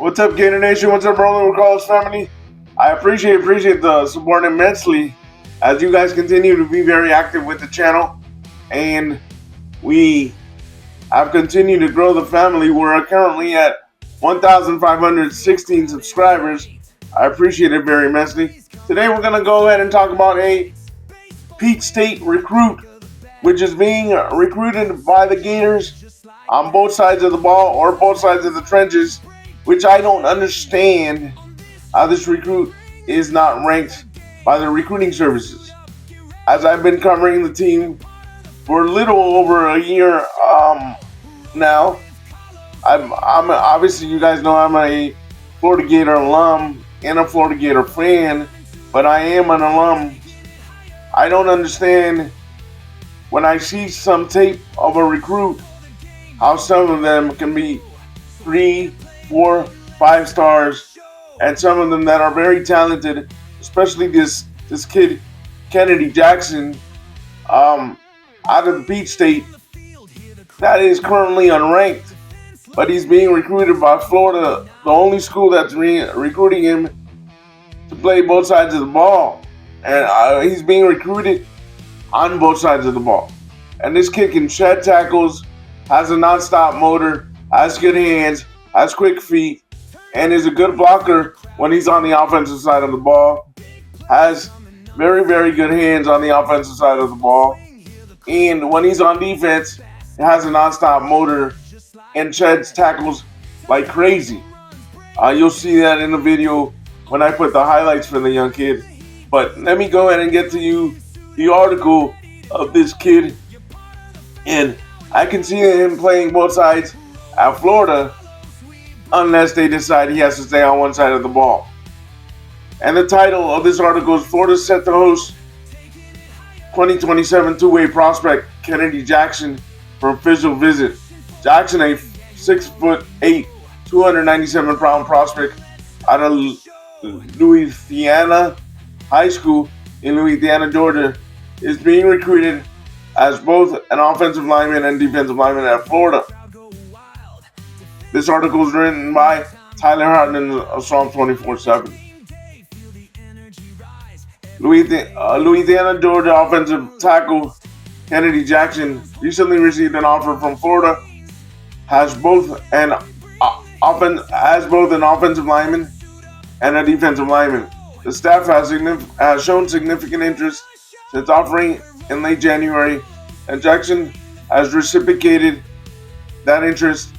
What's up, Gator Nation? What's up, RollinwithCarlos family? I appreciate the support immensely as you guys continue to be very active with the channel, and we have continued to grow the family. We're currently at 1,516 subscribers. I appreciate it very immensely. Today we're going to go ahead and talk about a Peach State Recruit, which is being recruited by the Gators on both sides of the ball or both sides of the trenches, which I don't understand how this recruit is not ranked by the recruiting services. As I've been covering the team for a little over a year now, I'm obviously, you guys know I'm a Florida Gator alum and a Florida Gator fan, but I am an alum. I don't understand when I see some tape of a recruit how some of them can be 3, 4, 5 stars, and some of them that are very talented, especially this kid Kennedy Jackson out of the Peach State that is currently unranked, but he's being recruited by Florida, the only school that's recruiting him to play both sides of the ball, and he's being recruited on both sides of the ball. And this kid can shed tackles, has a non-stop motor, has good hands, has quick feet, and is a good blocker when he's on the offensive side of the ball. Has very, very good hands on the offensive side of the ball. And when he's on defense, has a non-stop motor and sheds tackles like crazy. You'll see that in the video when I put the highlights for the young kid. But let me go ahead and get to you the article of this kid. And I can see him playing both sides at Florida unless they decide he has to stay on one side of the ball. And the title of this article is Florida set to host 2027 two-way prospect Kennedy Jackson for official visit. Jackson, a 6'8", 297-pound prospect out of Louisiana High School in Louisiana, Georgia, is being recruited as both an offensive lineman and defensive lineman at Florida. This article is written by Tyler Hartman of Psalm 24/7. Louisiana, Georgia offensive tackle Kennedy Jackson recently received an offer from Florida. Has both an offensive lineman and a defensive lineman. The staff has shown significant interest since offering in late January, and Jackson has reciprocated that interest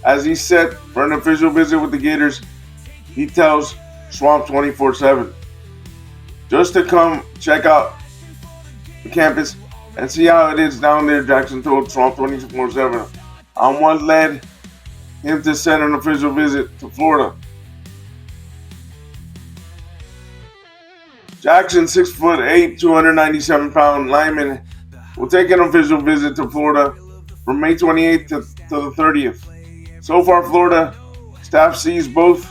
as he's set for an official visit with the Gators. He tells Swamp 24/7 just to come check out the campus and see how it is down there. Jackson told Swamp 24/7 on what led him to set an official visit to Florida. Jackson, 6'8", 297-pound lineman, will take an official visit to Florida from May 28th to the 30th. So far, Florida staff sees both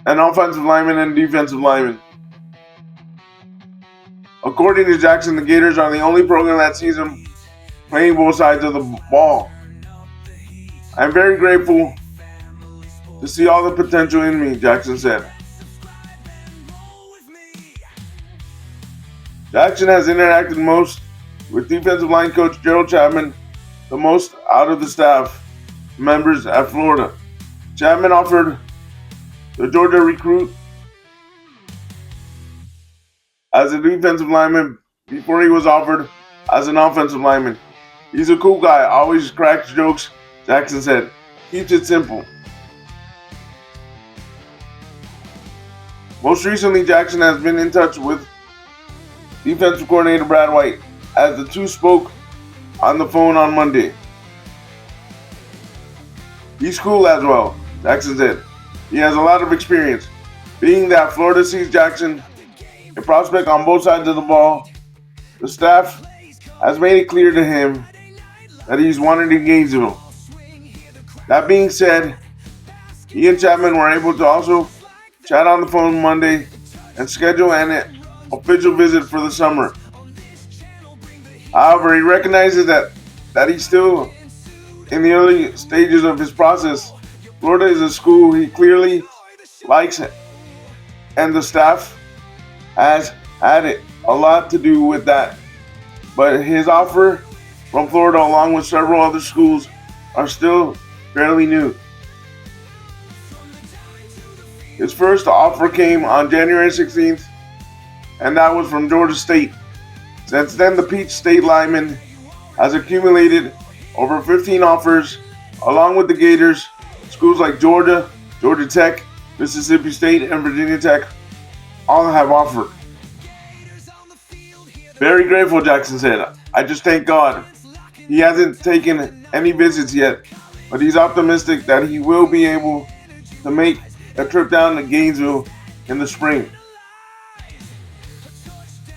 an offensive lineman and defensive lineman. According to Jackson, the Gators are the only program that sees him playing both sides of the ball. I'm very grateful to see all the potential in me, Jackson said. Jackson has interacted most with defensive line coach Gerald Chapman, the most out of the staff members at Florida. Chapman offered the Georgia recruit as a defensive lineman before he was offered as an offensive lineman. He's a cool guy, always cracks jokes, Jackson said. Keeps it simple. Most recently, Jackson has been in touch with defensive coordinator Brad White, as the two spoke on the phone on Monday. He's cool as well, Jackson said. He has a lot of experience. Being that Florida sees Jackson a prospect on both sides of the ball, the staff has made it clear to him that he's wanted to engage him. That being said, he and Chapman were able to also chat on the phone Monday and schedule an official visit for the summer. However, he recognizes that he still in the early stages of his process. Florida is a school he clearly likes, and the staff has had a lot to do with that. But his offer from Florida, along with several other schools, are still fairly new. His first offer came on January 16th, and that was from Georgia State. Since then, the Peach State lineman has accumulated over 15 offers, along with the Gators. Schools like Georgia, Georgia Tech, Mississippi State, and Virginia Tech all have offered. Very grateful, Jackson said. I just thank God. He hasn't taken any visits yet, but he's optimistic that he will be able to make a trip down to Gainesville in the spring.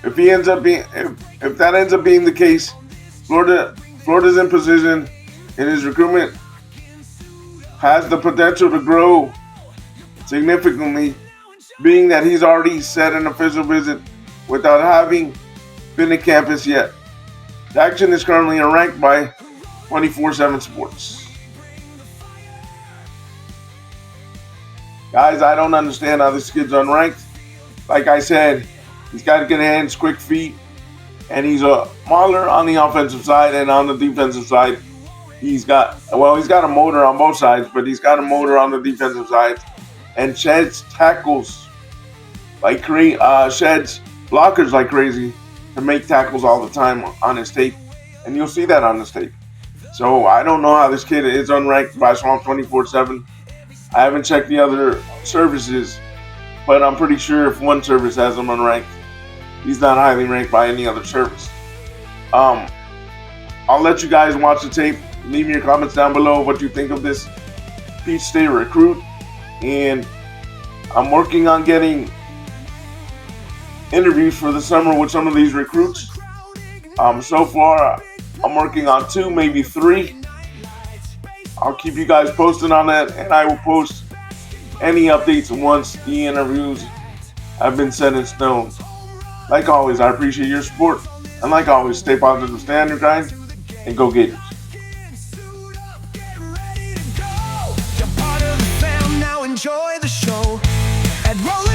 If that ends up being the case, Florida's in position, and his recruitment has the potential to grow significantly, being that he's already set an official visit without having been to campus yet. Jackson is currently ranked by 24/7 Sports. Guys, I don't understand how this kid's unranked. Like I said, he's got good hands, quick feet, and he's a mauler on the offensive side, and on the defensive side, he's got a motor on both sides, but he's got a motor on the defensive side, and sheds tackles like sheds blockers like crazy to make tackles all the time on his tape, and you'll see that on his tape. So I don't know how this kid is unranked by Swamp 24/7. I haven't checked the other services, but I'm pretty sure if one service has him unranked, he's not highly ranked by any other service. I'll let you guys watch the tape. Leave me your comments down below what you think of this Peach State recruit, and I'm working on getting interviews for the summer with some of these recruits. So far, I'm working on 2, maybe 3. I'll keep you guys posted on that, and I will post any updates once the interviews have been set in stone. Like always, I appreciate your support, and like always, stay positive, stay on your grind, and go Gators. Enjoy the show at Rolling.